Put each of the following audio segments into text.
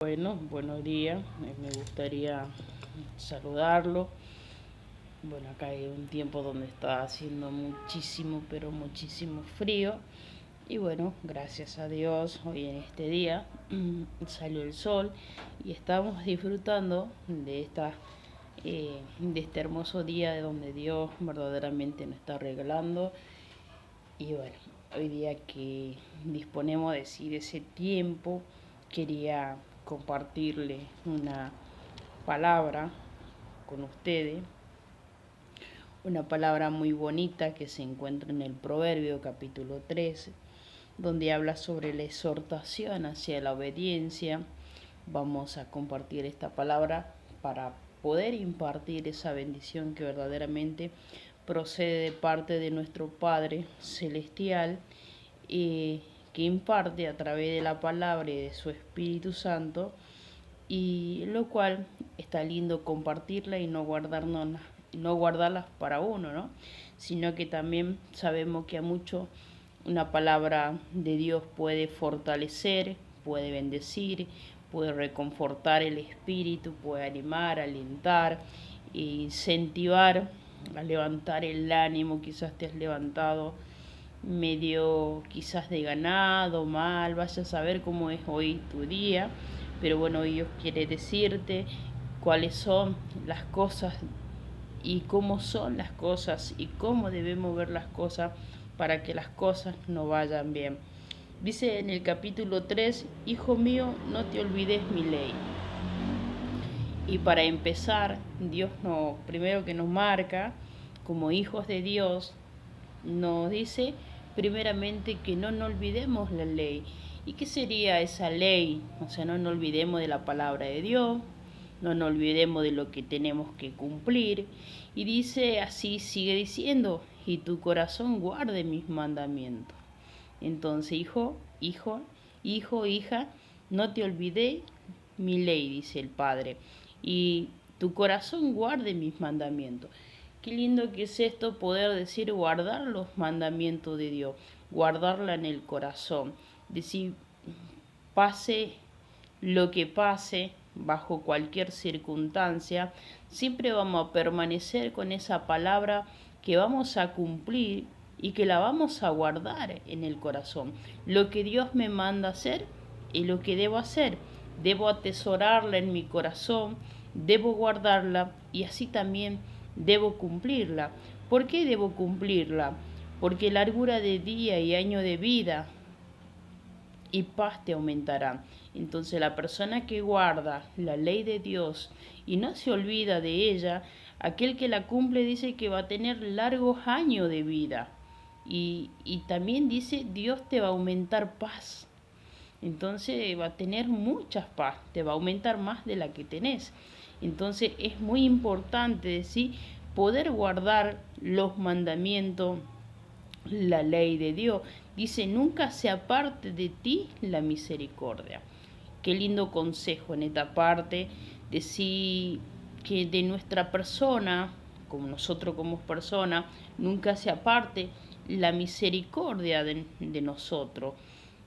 Bueno, buenos días. Me gustaría saludarlo. Bueno, acá hay un tiempo donde está haciendo muchísimo, pero muchísimo frío. Y bueno, gracias a Dios, hoy en este día salió el sol y estamos disfrutando de este hermoso día de donde Dios verdaderamente nos está regalando. Y bueno, hoy día que disponemos de ese tiempo, quería compartirle una palabra con ustedes, una palabra muy bonita que se encuentra en el Proverbio capítulo 13, donde habla sobre la exhortación hacia la obediencia. Vamos a compartir esta palabra para poder impartir esa bendición que verdaderamente procede de parte de nuestro Padre Celestial y que imparte a través de la palabra y de su Espíritu Santo, y lo cual está lindo compartirla y no guardarlas para uno, ¿no? Sino que también sabemos que a mucho una palabra de Dios puede fortalecer, puede bendecir, puede reconfortar el espíritu, puede animar, alentar, incentivar, a levantar el ánimo. Quizás te has levantado medio quizás de ganado, mal, vaya a saber cómo es hoy tu día, pero bueno, Dios quiere decirte cuáles son las cosas y cómo son las cosas y cómo debemos ver las cosas para que las cosas no vayan bien. Dice en el capítulo 3: Hijo mío, no te olvides mi ley. Y para empezar, Dios no, primero que nos marca como hijos de Dios, nos dice primeramente que no nos olvidemos la ley. ¿Y qué sería esa ley? O sea, no nos olvidemos de la palabra de Dios, no nos olvidemos de lo que tenemos que cumplir. Y dice así, sigue diciendo, y tu corazón guarde mis mandamientos. Entonces, hija, no te olvidé mi ley, dice el Padre, y tu corazón guarde mis mandamientos. Qué lindo que es esto, poder decir guardar los mandamientos de Dios, guardarla en el corazón, decir pase lo que pase, bajo cualquier circunstancia, siempre vamos a permanecer con esa palabra que vamos a cumplir y que la vamos a guardar en el corazón. Lo que Dios me manda hacer es lo que debo hacer. Debo atesorarla en mi corazón, debo guardarla y así también debo cumplirla. ¿Por qué debo cumplirla? Porque largura de día y año de vida y paz te aumentará. Entonces la persona que guarda la ley de Dios y no se olvida de ella, aquel que la cumple dice que va a tener largos años de vida. Y también dice, Dios te va a aumentar paz. Entonces va a tener mucha paz, te va a aumentar más de la que tenés. Entonces es muy importante decir, poder guardar los mandamientos, la ley de Dios. Dice, nunca se aparte de ti la misericordia. Qué lindo consejo en esta parte, decir que de nuestra persona, como nosotros como persona, nunca se aparte la misericordia de nosotros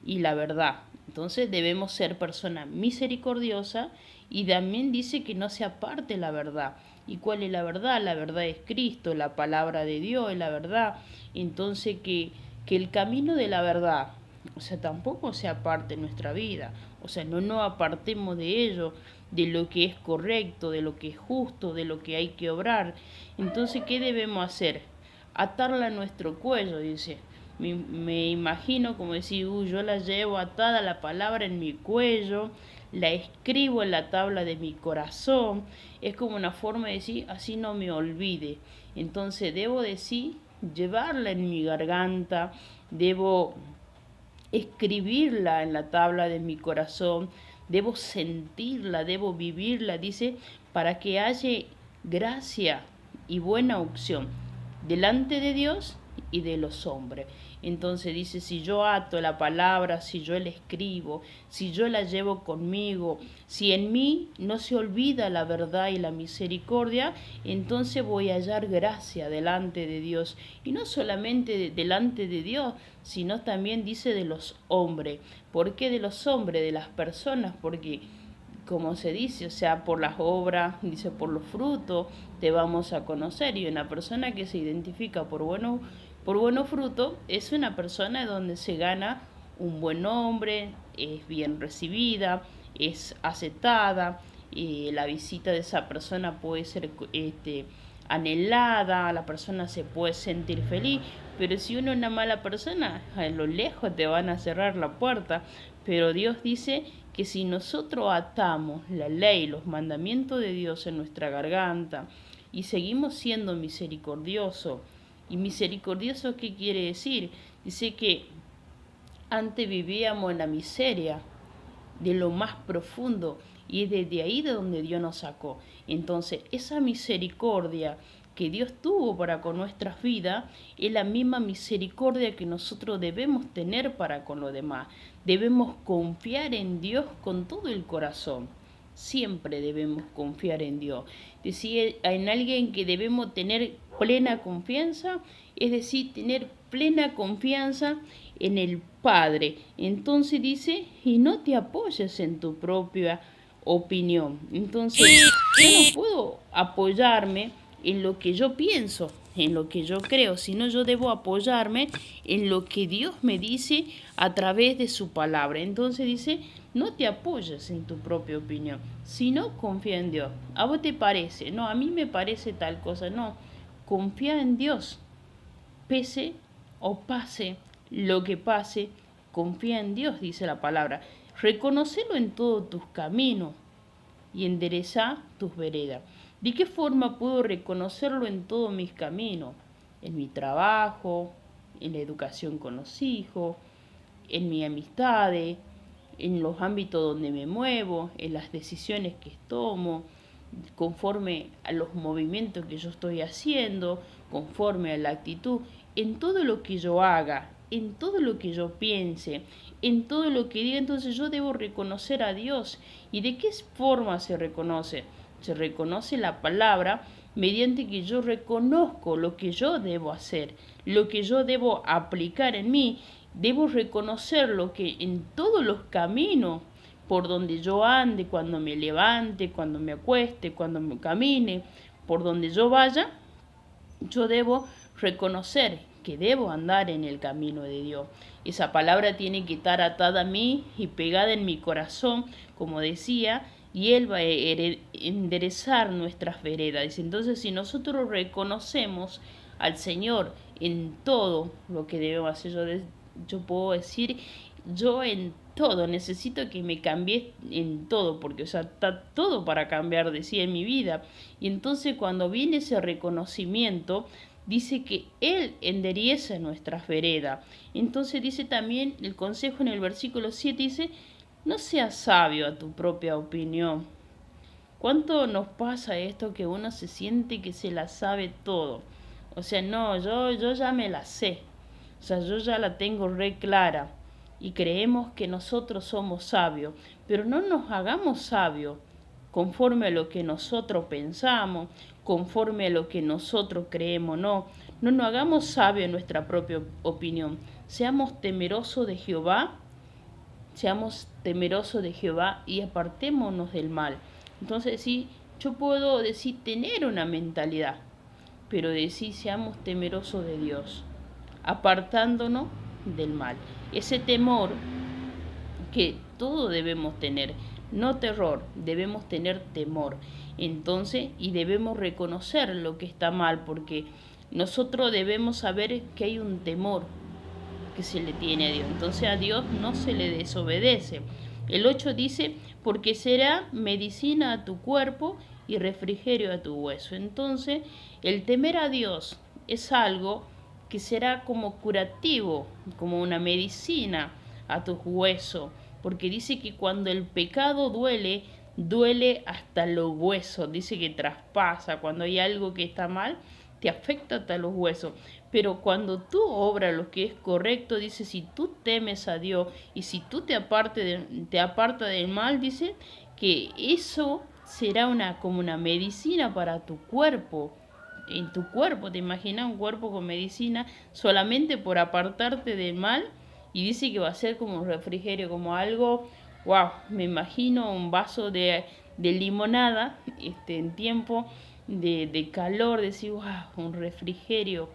y la verdad. Entonces debemos ser personas misericordiosas, y también dice que no se aparte la verdad. ¿Y cuál es la verdad? La verdad es Cristo, la palabra de Dios es la verdad. Entonces que el camino de la verdad, o sea, tampoco se aparte nuestra vida. O sea, no nos apartemos de ello, de lo que es correcto, de lo que es justo, de lo que hay que obrar. Entonces, ¿qué debemos hacer? Atarla a nuestro cuello, dice. Me imagino como decir, yo la llevo atada la palabra en mi cuello, la escribo en la tabla de mi corazón. Es como una forma de decir, así no me olvide. Entonces debo decir, llevarla en mi garganta, debo escribirla en la tabla de mi corazón, debo sentirla, debo vivirla, dice, para que haya gracia y buena opción delante de Dios y de los hombres. Entonces dice, si yo ato la palabra, si yo la escribo, si yo la llevo conmigo, si en mí no se olvida la verdad y la misericordia, entonces voy a hallar gracia delante de Dios. Y no solamente delante de Dios, sino también dice de los hombres. ¿Por qué de los hombres? De las personas, porque como se dice, o sea, por las obras, dice, por los frutos te vamos a conocer. Y una persona que se identifica por buenos frutos es una persona donde se gana un buen nombre, es bien recibida, es aceptada, la visita de esa persona puede ser anhelada, la persona se puede sentir feliz, pero si uno es una mala persona, a lo lejos te van a cerrar la puerta. Pero Dios dice que si nosotros atamos la ley, los mandamientos de Dios en nuestra garganta y seguimos siendo misericordiosos, ¿y misericordioso qué quiere decir? Dice que antes vivíamos en la miseria de lo más profundo y es desde ahí de donde Dios nos sacó. Entonces, esa misericordia que Dios tuvo para con nuestras vidas es la misma misericordia que nosotros debemos tener para con los demás. Debemos confiar en Dios con todo el corazón. Siempre debemos confiar en Dios. Decir en alguien que debemos tener plena confianza, es decir, tener plena confianza en el Padre. Entonces dice, y no te apoyes en tu propia opinión. Entonces, yo no puedo apoyarme en lo que yo pienso, en lo que yo creo, sino yo debo apoyarme en lo que Dios me dice a través de su palabra. Entonces dice, no te apoyes en tu propia opinión, sino confía en Dios. ¿A vos te parece? No, a mí me parece tal cosa. No, confía en Dios. Pese o pase lo que pase, confía en Dios, dice la palabra. Reconocelo en todos tus caminos y endereza tus veredas. ¿De qué forma puedo reconocerlo en todos mis caminos? En mi trabajo, en la educación con los hijos, en mis amistades, en los ámbitos donde me muevo, en las decisiones que tomo, conforme a los movimientos que yo estoy haciendo, conforme a la actitud, en todo lo que yo haga, en todo lo que yo piense, en todo lo que diga. Entonces yo debo reconocer a Dios. ¿Y de qué forma se reconoce? Se reconoce la palabra mediante que yo reconozco lo que yo debo hacer, lo que yo debo aplicar en mí. Debo reconocer lo que en todos los caminos por donde yo ande, cuando me levante, cuando me acueste, cuando me camine, por donde yo vaya, yo debo reconocer que debo andar en el camino de Dios. Esa palabra tiene que estar atada a mí y pegada en mi corazón, como decía, y Él va a enderezar nuestras veredas. Entonces, si nosotros reconocemos al Señor en todo lo que debemos hacer, yo puedo decir, yo en todo, necesito que me cambie en todo, porque o sea, está todo para cambiar, decía, en mi vida. Y entonces cuando viene ese reconocimiento, dice que Él endereza nuestras veredas. Entonces dice también el consejo en el versículo 7, dice, no seas sabio a tu propia opinión. ¿Cuánto nos pasa esto que uno se siente que se la sabe todo? O sea, no, yo ya me la sé. O sea, yo ya la tengo re clara y creemos que nosotros somos sabios, pero no nos hagamos sabios conforme a lo que nosotros pensamos, conforme a lo que nosotros creemos, no nos hagamos sabios en nuestra propia opinión. Seamos temerosos de Jehová, seamos temerosos de Jehová y apartémonos del mal. Entonces, sí, yo puedo decir tener una mentalidad, pero decir seamos temerosos de Dios, apartándonos del mal. Ese temor que todos debemos tener, no terror, debemos tener temor. Entonces, y debemos reconocer lo que está mal, porque nosotros debemos saber que hay un temor que se le tiene a Dios. Entonces a Dios no se le desobedece. El 8 dice, porque será medicina a tu cuerpo y refrigerio a tu hueso. Entonces, el temer a Dios es algo que será como curativo, como una medicina a tus huesos, porque dice que cuando el pecado duele, duele hasta los huesos, dice que traspasa, cuando hay algo que está mal, te afecta hasta los huesos. Pero cuando tú obras lo que es correcto, dice, si tú temes a Dios y si tú te apartas del mal, dice que eso será como una medicina para tu cuerpo. En tu cuerpo, te imaginas un cuerpo con medicina solamente por apartarte del mal, y dice que va a ser como un refrigerio, como algo, wow, me imagino un vaso de limonada en tiempo de calor, decir, wow, un refrigerio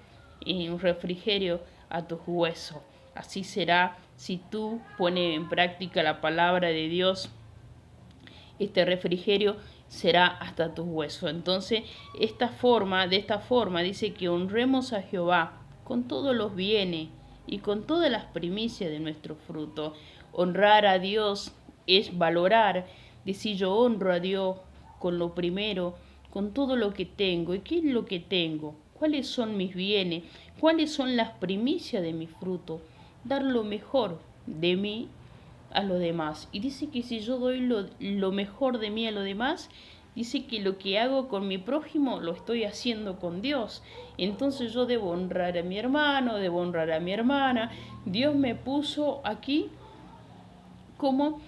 a tus huesos. Así será si tú pones en práctica la palabra de Dios, este refrigerio será hasta tus huesos. Entonces, de esta forma dice que honremos a Jehová con todos los bienes y con todas las primicias de nuestro fruto. Honrar a Dios es valorar, decir yo honro a Dios con lo primero, con todo lo que tengo. ¿Y qué es lo que tengo? ¿Cuáles son mis bienes? ¿Cuáles son las primicias de mi fruto? Dar lo mejor de mí a los demás. Y dice que si yo doy lo mejor de mí a los demás, dice que lo que hago con mi prójimo lo estoy haciendo con Dios. Entonces yo debo honrar a mi hermano, debo honrar a mi hermana. Dios me puso aquí como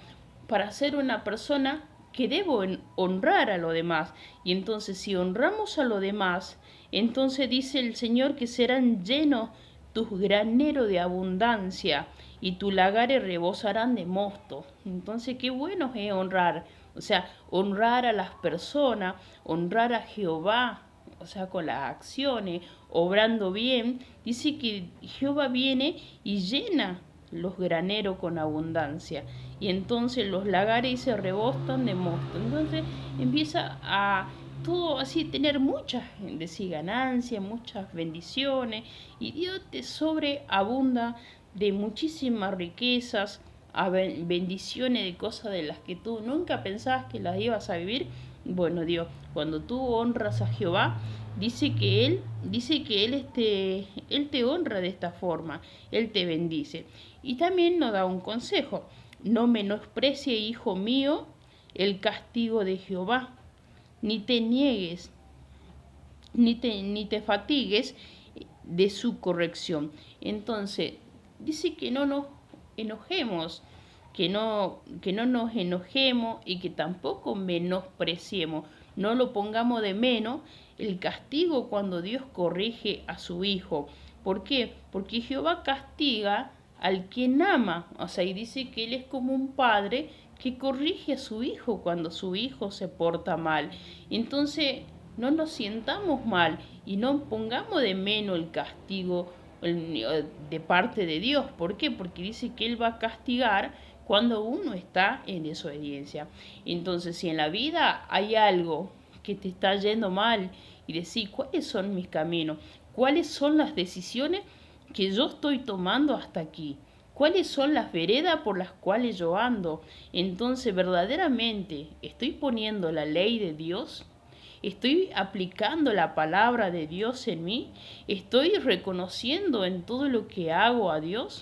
para ser una persona que debo honrar a los demás. Y entonces si honramos a los demás, entonces dice el Señor que serán llenos tus graneros de abundancia y tus lagares rebosarán de mosto. Entonces qué bueno es honrar, o sea, honrar a las personas, honrar a Jehová, o sea, con las acciones, obrando bien. Dice que Jehová viene y llena los graneros con abundancia. Y entonces los lagares se rebostan de mosto. Entonces empieza a todo así tener muchas ganancias, muchas bendiciones. Y Dios te sobreabunda de muchísimas riquezas, a bendiciones de cosas de las que tú nunca pensabas que las ibas a vivir. Bueno, Dios, cuando tú honras a Jehová, dice que Él te honra de esta forma, Él te bendice. Y también nos da un consejo: no menosprecie, hijo mío, el castigo de Jehová, ni te niegues, ni te fatigues de su corrección. Entonces, dice que no nos enojemos, que no nos enojemos y que tampoco menospreciemos, no lo pongamos de menos el castigo cuando Dios corrige a su hijo. ¿Por qué? Porque Jehová castiga al quien ama, o sea, y dice que Él es como un padre que corrige a su hijo cuando su hijo se porta mal. Entonces, no nos sientamos mal y no pongamos de menos el castigo de parte de Dios. ¿Por qué? Porque dice que Él va a castigar cuando uno está en desobediencia. Entonces, si en la vida hay algo que te está yendo mal y decir, ¿cuáles son mis caminos? ¿Cuáles son las decisiones que yo estoy tomando hasta aquí? ¿Cuáles son las veredas por las cuales yo ando? Entonces, verdaderamente, ¿estoy poniendo la ley de Dios? ¿Estoy aplicando la palabra de Dios en mí? ¿Estoy reconociendo en todo lo que hago a Dios?